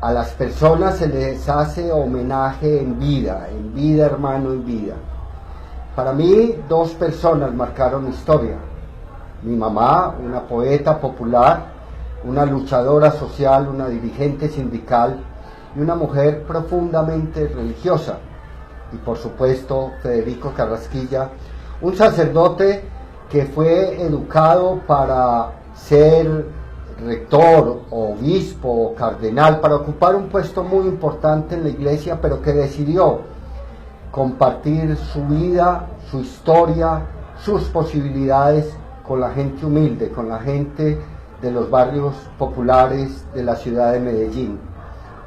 A las personas se les hace homenaje en vida, hermano, en vida. Para mí, dos personas marcaron historia. Mi mamá, una poeta popular, una luchadora social, una dirigente sindical y una mujer profundamente religiosa. Y por supuesto, Federico Carrasquilla, un sacerdote que fue educado para ser rector, obispo o cardenal, para ocupar un puesto muy importante en la iglesia, pero que decidió compartir su vida, su historia, sus posibilidades con la gente humilde, con la gente de los barrios populares de la ciudad de Medellín.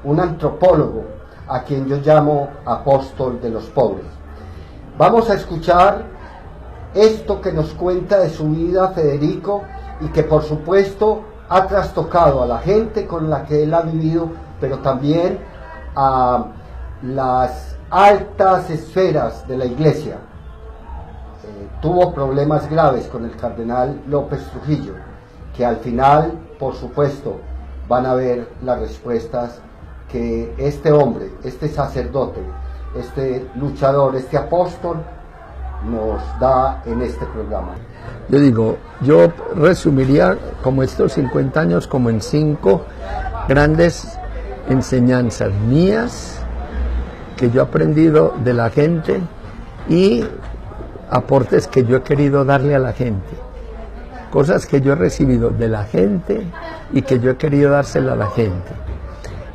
Un antropólogo a quien yo llamo apóstol de los pobres. Vamos a escuchar esto que nos cuenta de su vida Federico y que por supuesto ha trastocado a la gente con la que él ha vivido, pero también a las altas esferas de la iglesia. Tuvo problemas graves con el cardenal López Trujillo, que al final, por supuesto, van a ver las respuestas que este hombre, este sacerdote, este luchador, este apóstol nos da en este programa. Yo digo, yo resumiría como estos 50 años como en 5 grandes enseñanzas mías que yo he aprendido de la gente y aportes que yo he querido darle a la gente, cosas que yo he recibido de la gente y que yo he querido dársela a la gente.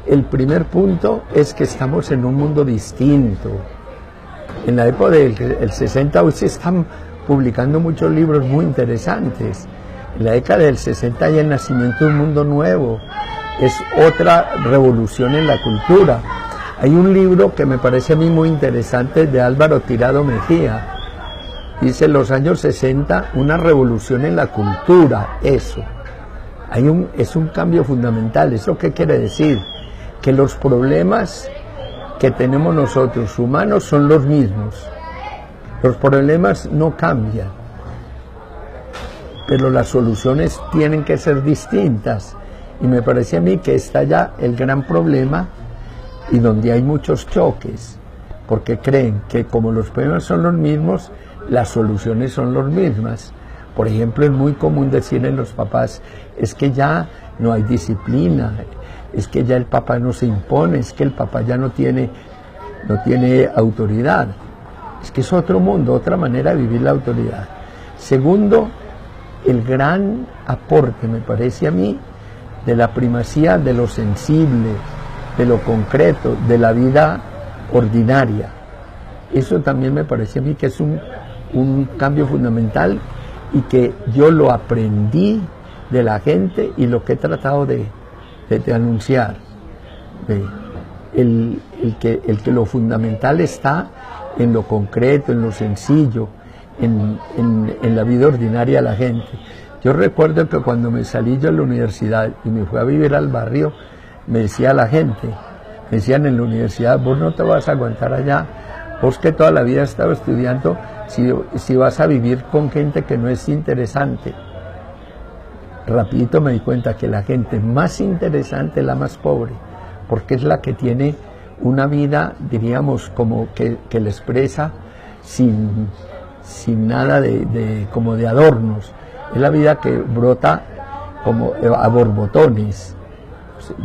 El primer punto es que estamos en un mundo distinto. En la época del 60 hoy se están publicando muchos libros muy interesantes. En la década del 60 hay el nacimiento de un mundo nuevo, es otra revolución en la cultura. Hay un libro que me parece a mí muy interesante de Álvaro Tirado Mejía. Dice, los años 60, una revolución en la cultura, eso. Es un cambio fundamental. ¿Eso qué quiere decir? Que los problemas que tenemos nosotros humanos son los mismos. Los problemas no cambian, pero las soluciones tienen que ser distintas. Y me parece a mí que está ya el gran problema y donde hay muchos choques, porque creen que como los problemas son los mismos, las soluciones son las mismas. Por ejemplo, es muy común decir en los papás, es que ya no hay disciplina, es que ya el papá no se impone, es que el papá ya no tiene autoridad. Es que es otro mundo, otra manera de vivir la autoridad. Segundo, el gran aporte, me parece a mí, de la primacía de lo sensible, de lo concreto, de la vida ordinaria. Eso también me parece a mí que es un cambio fundamental y que yo lo aprendí de la gente y lo que he tratado de anunciar. El que lo fundamental está en lo concreto, en lo sencillo, en la vida ordinaria de la gente. Yo recuerdo que cuando me salí yo de la universidad y me fui a vivir al barrio, me decía la gente, me decían en la universidad, vos no te vas a aguantar allá, vos que toda la vida has estado estudiando, si vas a vivir con gente que no es interesante. Rapidito me di cuenta que la gente más interesante es la más pobre, porque es la que tiene una vida, diríamos, como que le expresa sin nada como de adornos. Es la vida que brota como a borbotones.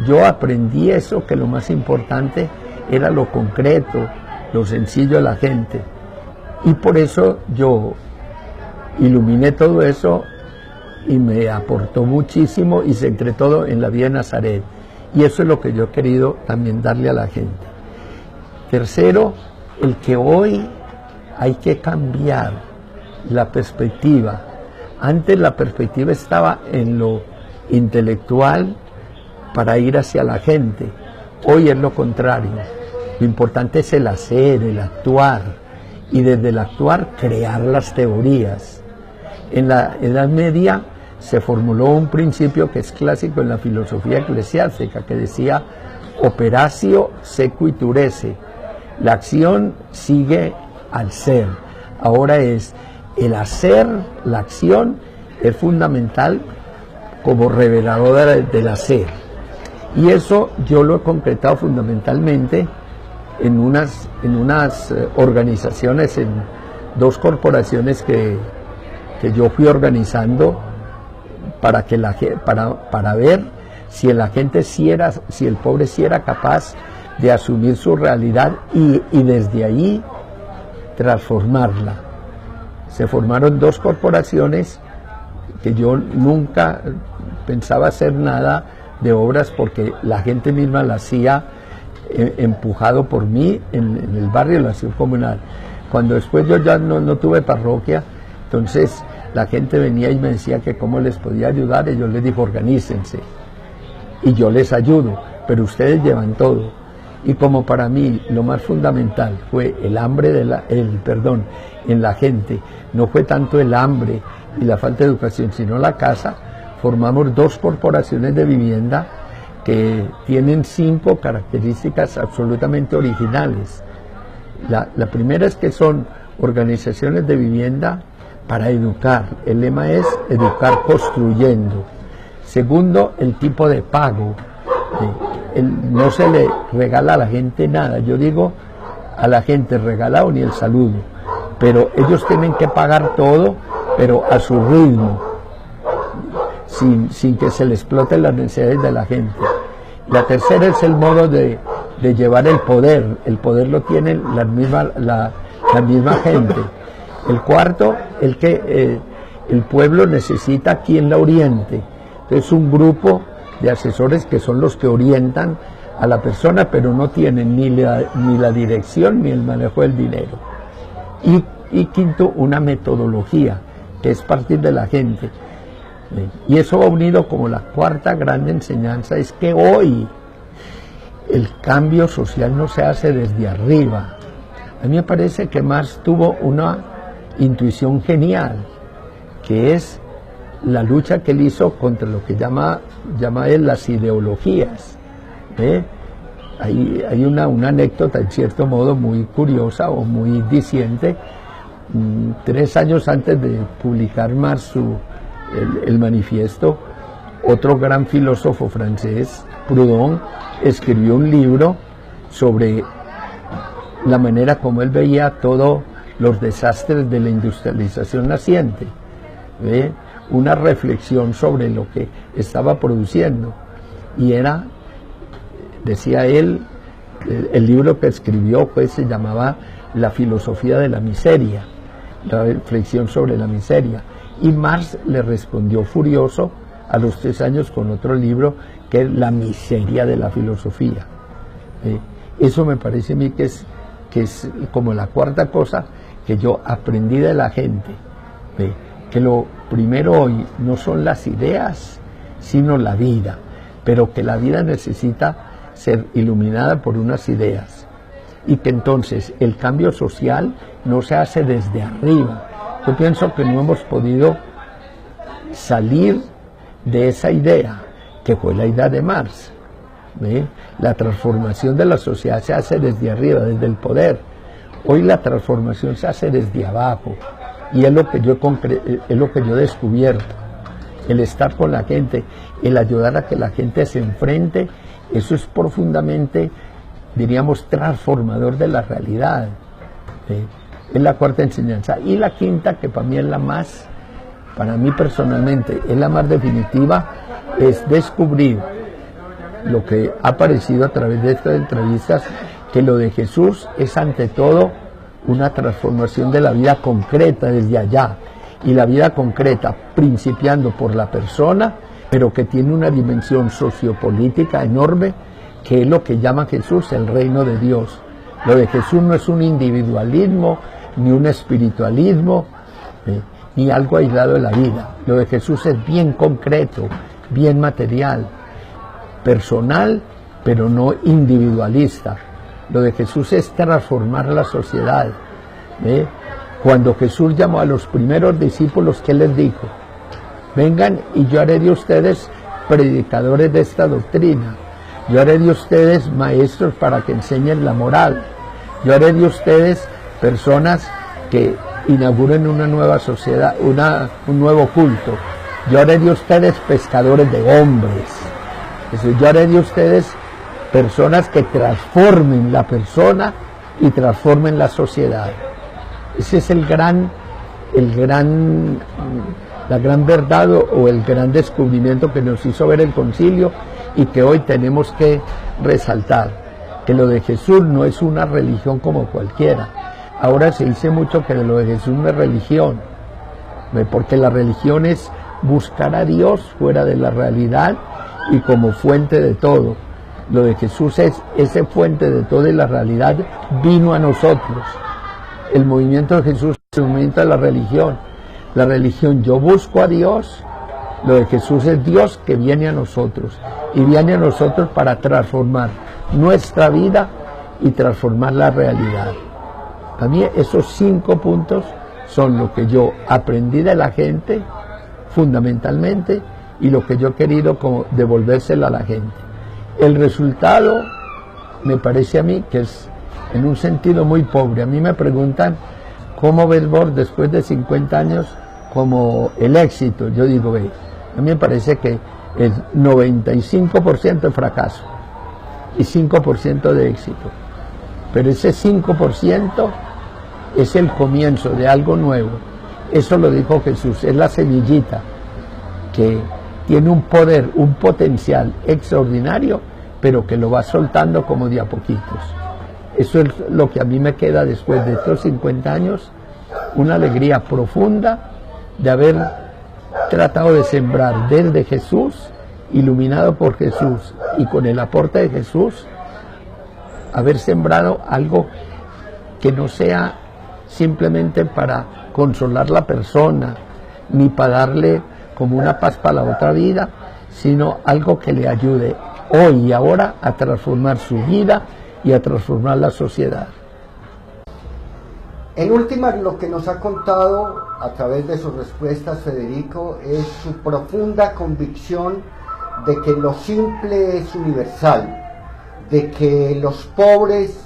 Yo aprendí eso, que lo más importante era lo concreto, lo sencillo de la gente. Y por eso yo iluminé todo eso y me aportó muchísimo y centré todo en la vida de Nazaret. Y eso es lo que yo he querido también darle a la gente. Tercero, el que hoy hay que cambiar la perspectiva. Antes la perspectiva estaba en lo intelectual para ir hacia la gente. Hoy es lo contrario. Lo importante es el hacer, el actuar. Y desde el actuar crear las teorías. En la Edad Media se formuló un principio que es clásico en la filosofía eclesiástica, que decía operatio sequiturese, la acción sigue al ser. Ahora es el hacer, la acción es fundamental como reveladora del hacer. Y eso yo lo he concretado fundamentalmente en unas organizaciones, en 2 corporaciones que yo fui organizando para ver si la gente si el pobre sí era capaz de asumir su realidad y desde ahí transformarla. Se formaron 2 corporaciones que yo nunca pensaba hacer nada de obras porque la gente misma la hacía empujado por mí en el barrio, la acción comunal. Cuando después yo ya no tuve parroquia, entonces la gente venía y me decía que cómo les podía ayudar, y yo les dije organícense y yo les ayudo, pero ustedes llevan todo. Y como para mí lo más fundamental fue el hambre en la gente, no fue tanto el hambre y la falta de educación, sino la casa, formamos 2 corporaciones de vivienda que tienen 5 características absolutamente originales. La primera es que son organizaciones de vivienda para educar. El lema es educar construyendo. Segundo, el tipo de pago. No se le regala a la gente nada. Yo digo a la gente regalado ni el saludo, pero ellos tienen que pagar todo, pero a su ritmo, sin que se les exploten las necesidades de la gente. La tercera es el modo de llevar el poder. El poder lo tiene la misma gente. El cuarto, el que el pueblo necesita quien la oriente. Entonces un grupo de asesores que son los que orientan a la persona, pero no tienen ni la dirección ni el manejo del dinero. Y quinto, una metodología, que es partir de la gente. Y eso va unido como la cuarta gran enseñanza, es que hoy el cambio social no se hace desde arriba. A mí me parece que Marx tuvo una intuición genial, que es la lucha que él hizo contra lo que llama él las ideologías. Hay una anécdota en cierto modo muy curiosa o muy diciente. 3 años antes de publicar Marx el manifiesto, otro gran filósofo francés, Proudhon, escribió un libro sobre la manera como él veía todos los desastres de la industrialización naciente, una reflexión sobre lo que estaba produciendo. Y decía él, el libro que escribió pues se llamaba La filosofía de la miseria, la reflexión sobre la miseria. Y Marx le respondió furioso a los 3 años con otro libro que es La miseria de la filosofía. Eso me parece a mí que es como la cuarta cosa que yo aprendí de la gente, que lo primero hoy no son las ideas, sino la vida, pero que la vida necesita ser iluminada por unas ideas, y que entonces el cambio social no se hace desde arriba. Yo pienso que no hemos podido salir de esa idea, que fue la idea de Marx. La transformación de la sociedad se hace desde arriba, desde el poder. Hoy la transformación se hace desde abajo, y es lo que yo he descubierto. El estar con la gente, el ayudar a que la gente se enfrente, eso es profundamente, diríamos, transformador de la realidad. Es la cuarta enseñanza. Y la quinta, que para mí es para mí personalmente, es la más definitiva, es descubrir lo que ha aparecido a través de estas entrevistas, que lo de Jesús es ante todo una transformación de la vida concreta desde allá, y la vida concreta principiando por la persona, pero que tiene una dimensión sociopolítica enorme, que es lo que llama Jesús el reino de Dios. Lo de Jesús no es un individualismo, ni un espiritualismo, ni algo aislado de la vida. Lo de Jesús es bien concreto, bien material, personal, pero no individualista. Lo de Jesús es transformar la sociedad. Cuando Jesús llamó a los primeros discípulos, ¿qué les dijo? Vengan y yo haré de ustedes predicadores de esta doctrina. Yo haré de ustedes maestros para que enseñen la moral. Yo haré de ustedes personas que inauguren una nueva sociedad, un nuevo culto. Yo haré de ustedes pescadores de hombres. Yo haré de ustedes personas que transformen la persona y transformen la sociedad. Ese es la gran verdad o el gran descubrimiento que nos hizo ver el concilio y que hoy tenemos que resaltar, que lo de Jesús no es una religión como cualquiera. Ahora se dice mucho que lo de Jesús no es religión, porque la religión es buscar a Dios fuera de la realidad y como fuente de todo. Lo de Jesús es ese fuente de toda la realidad vino a nosotros. El movimiento de Jesús es el movimiento de la religión. La religión, yo busco a Dios. Lo de Jesús es Dios que viene a nosotros. Y viene a nosotros para transformar nuestra vida y transformar la realidad. A mí esos 5 puntos son lo que yo aprendí de la gente, fundamentalmente, y lo que yo he querido como devolvérselo a la gente. El resultado me parece a mí que es en un sentido muy pobre. A mí me preguntan cómo ves vos después de 50 años como el éxito. Yo digo, a mí me parece que el 95% de fracaso y 5% de éxito. Pero ese 5% es el comienzo de algo nuevo. Eso lo dijo Jesús, es la semillita que tiene un poder, un potencial extraordinario, pero que lo va soltando como de a poquitos. Eso es lo que a mí me queda después de estos 50 años, una alegría profunda de haber tratado de sembrar desde Jesús, iluminado por Jesús y con el aporte de Jesús, haber sembrado algo que no sea simplemente para consolar la persona, ni para darle como una paz para la otra vida, sino algo que le ayude hoy y ahora a transformar su vida y a transformar la sociedad. En última, lo que nos ha contado a través de sus respuestas, Federico, es su profunda convicción de que lo simple es universal, de que los pobres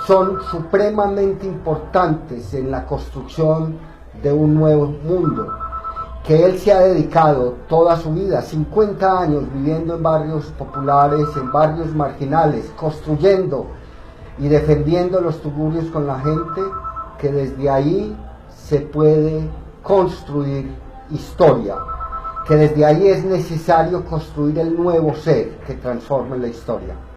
son supremamente importantes en la construcción de un nuevo mundo, que él se ha dedicado toda su vida, 50 años viviendo en barrios populares, en barrios marginales, construyendo y defendiendo los tugurios con la gente, que desde ahí se puede construir historia, que desde ahí es necesario construir el nuevo ser que transforme la historia.